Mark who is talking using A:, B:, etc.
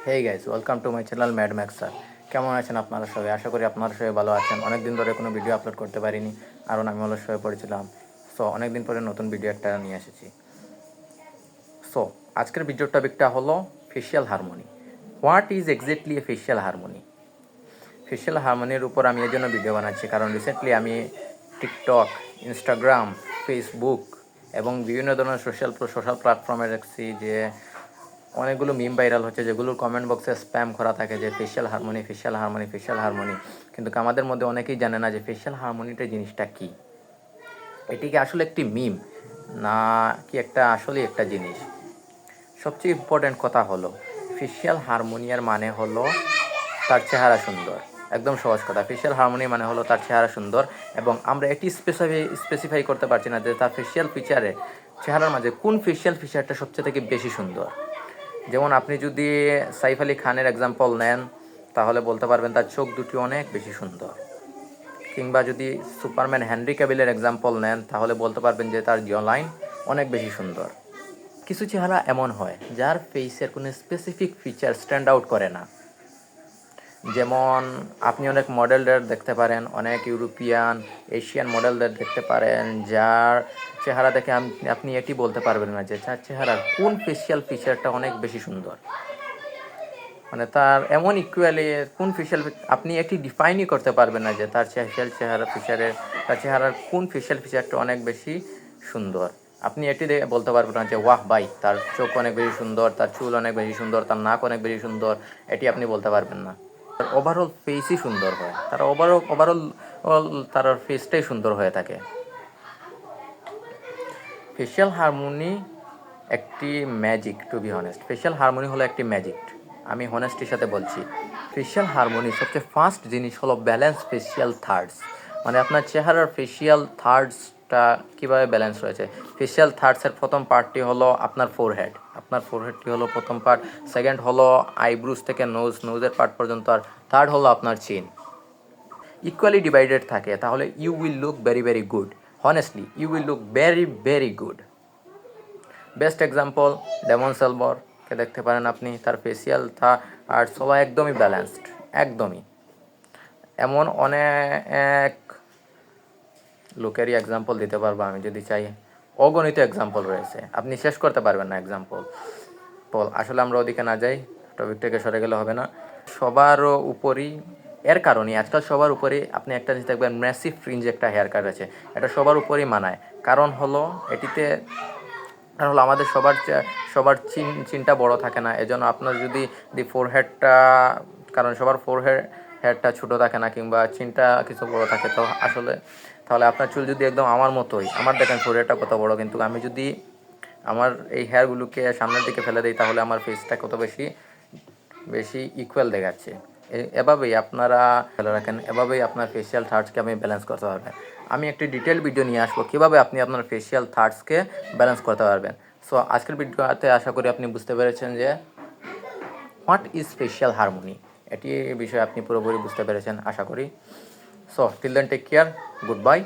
A: Hey guys, welcome to my channel mad max sir. কেমন আছেন আপনারা সবাই? আশা করি আপনারা সবাই ভালো আছেন। অনেক দিন ধরে কোনো ভিডিও আপলোড করতে পারিনি, কারণ আমি অলস হয়ে পড়েছিলাম। সো অনেক দিন পরে নতুন ভিডিও একটা নিয়ে এসেছি। সো আজকের ভিডিও টপিকটা হলো facial harmony. What is exactly a facial harmony? Facial হারমোনির উপর আমি এই জন্য ভিডিও বানাচ্ছি কারণ রিসেন্টলি আমি টিকটক, ইনস্টাগ্রাম, ফেসবুক এবং বিভিন্ন ধরনের সোশ্যাল প্ল্যাটফর্মে দেখছি যে অনেকগুলো মিম ভাইরাল হচ্ছে, যেগুলোর কমেন্ট বক্সে স্প্যাম করা থাকে যে facial harmony, facial harmony, facial harmony. কিন্তু আমাদের মধ্যে অনেকেই জানে না যে ফেশিয়াল হারমোনিটা জিনিসটা কী। এটি কি আসলে একটি মিম, না কি একটা আসলেই একটা জিনিস? সবচেয়ে ইম্পর্ট্যান্ট কথা হলো ফেশিয়াল হারমোনিয়ার মানে হলো তার চেহারা সুন্দর। একদম সহজ কথা, ফেশিয়াল হারমোনি মানে হলো তার চেহারা সুন্দর, এবং আমরা এটি স্পেসিফাই করতে পারছি না যে তার ফেশিয়াল ফিচারে, চেহারার মাঝে কোন ফেশিয়াল ফিচারটা সবচেয়ে থেকে বেশি সুন্দর। যেমন আপনি যদি সাইফ আলী খানের এক্সাম্পল নেন, তাহলে বলতে পারবেন তার চোখ দুটি অনেক বেশি সুন্দর। কিংবা যদি সুপারম্যান হেনরি ক্যাভিলের এক্সাম্পল নেন, তাহলে বলতে পারবেন যে তার জ লাইন অনেক বেশি সুন্দর। কিছু চেহারা এমন হয় যার ফেসের কোনো স্পেসিফিক ফিচার স্ট্যান্ড আউট করে না। যেমন আপনি অনেক মডেলদের দেখতে পারেন, অনেক ইউরোপিয়ান, এশিয়ান মডেলদের দেখতে পারেন, যার চেহারা দেখে আপনি এটি বলতে পারবেন না যে তার চেহারার কোন ফেশিয়াল ফিচারটা অনেক বেশি সুন্দর। মানে তার এমন ইকুয়ালি কোন ফেশিয়াল, আপনি এটি ডিফাইনই করতে পারবেন না যে তার তার চেহারার কোন ফেশিয়াল ফিচারটা অনেক বেশি সুন্দর। আপনি এটি বলতে পারবেন না যে ওয়াহ ভাই, তার চোখ অনেক বেশি সুন্দর, তার চুল অনেক বেশি সুন্দর, তার নাক অনেক বেশি সুন্দর। এটি আপনি বলতে পারবেন না। তার ওভারঅল ফেসই সুন্দর হয়, তার ওভারঅল তার ফেসটাই সুন্দর হয়ে থাকে। ফেশিয়াল হারমোনি একটি magic, to be honest. Facial harmony হলো একটি ম্যাজিক, আমি হনেস্টির সাথে বলছি। ফেশিয়াল হারমোনি সবচেয়ে ফার্স্ট জিনিস হলো ব্যালেন্স ফেশিয়াল থার্ডস। মানে আপনার চেহারার ফেশিয়াল থার্ডসটা কীভাবে ব্যালেন্স রয়েছে। ফেশিয়াল থার্ডসের প্রথম পার্টটি হলো আপনার ফোরহেড, আপনার ফোরহেডটি হলো প্রথম পার্ট। সেকেন্ড হলো আইব্রুজ থেকে নোজের পার্ট পর্যন্ত। আর থার্ড হলো আপনার চিন। ইকুয়ালি ডিভাইডেড থাকে, তাহলে you will look very very good. Honestly you will look very very good. Best example Damon সেলবরকে দেখতে পারেন আপনি, তার ফেসিয়াল আর সবাই একদমই ব্যালেন্সড, একদমই। এমন অনেক লোকেরই এক্সাম্পল দিতে পারবো আমি যদি চাই, অগণিত এক্সাম্পল রয়েছে, আপনি শেষ করতে পারবেন না এক্সাম্পল। আসলে আমরা ওদিকে না যাই, টপিক থেকে সরে গেলে হবে না। সবারও উপরই এর কারণে আজকাল সবার উপরেই আপনি একটা জিনিস দেখবেন, ম্যাসিভ ফ্রিঞ্জ একটা হেয়ার কাট আছে, এটা সবার উপরেই মানায়। কারণ হলো আমাদের সবার চিনটা বড় থাকে না, এজন্য আপনার যদি ফোরহেডটা, কারণ সবার হেডটা ছোটো থাকে না, কিংবা চিনটা কিছু বড় থাকে, তো তাহলে আপনার চুল যদি একদম আমার মতোই, আমার দেখেন ফোরহেডটা কত বড়, কিন্তু আমি যদি আমার এই হেয়ারগুলোকে সামনের দিকে ফেলে দিই, তাহলে আমার ফেসটা কত বেশি বেশি ইকুয়াল দেখাচ্ছে। এভাবেই আপনারা ফেলে রাখেন, এভাবেই আপনার ফেশিয়াল থার্ডসকে আপনি ব্যালেন্স করতে পারবেন। আমি একটি ডিটেল ভিডিও নিয়ে আসবো কীভাবে আপনি আপনার ফেশিয়াল থার্ডসকে ব্যালেন্স করতে পারবেন। সো আজকের ভিডিওতে আশা করি আপনি বুঝতে পেরেছেন যে হোয়াট ইজ ফেশিয়াল হারমোনি, এটি বিষয়ে আপনি পুরোপুরি বুঝতে পেরেছেন আশা করি। So till then take care, good bye.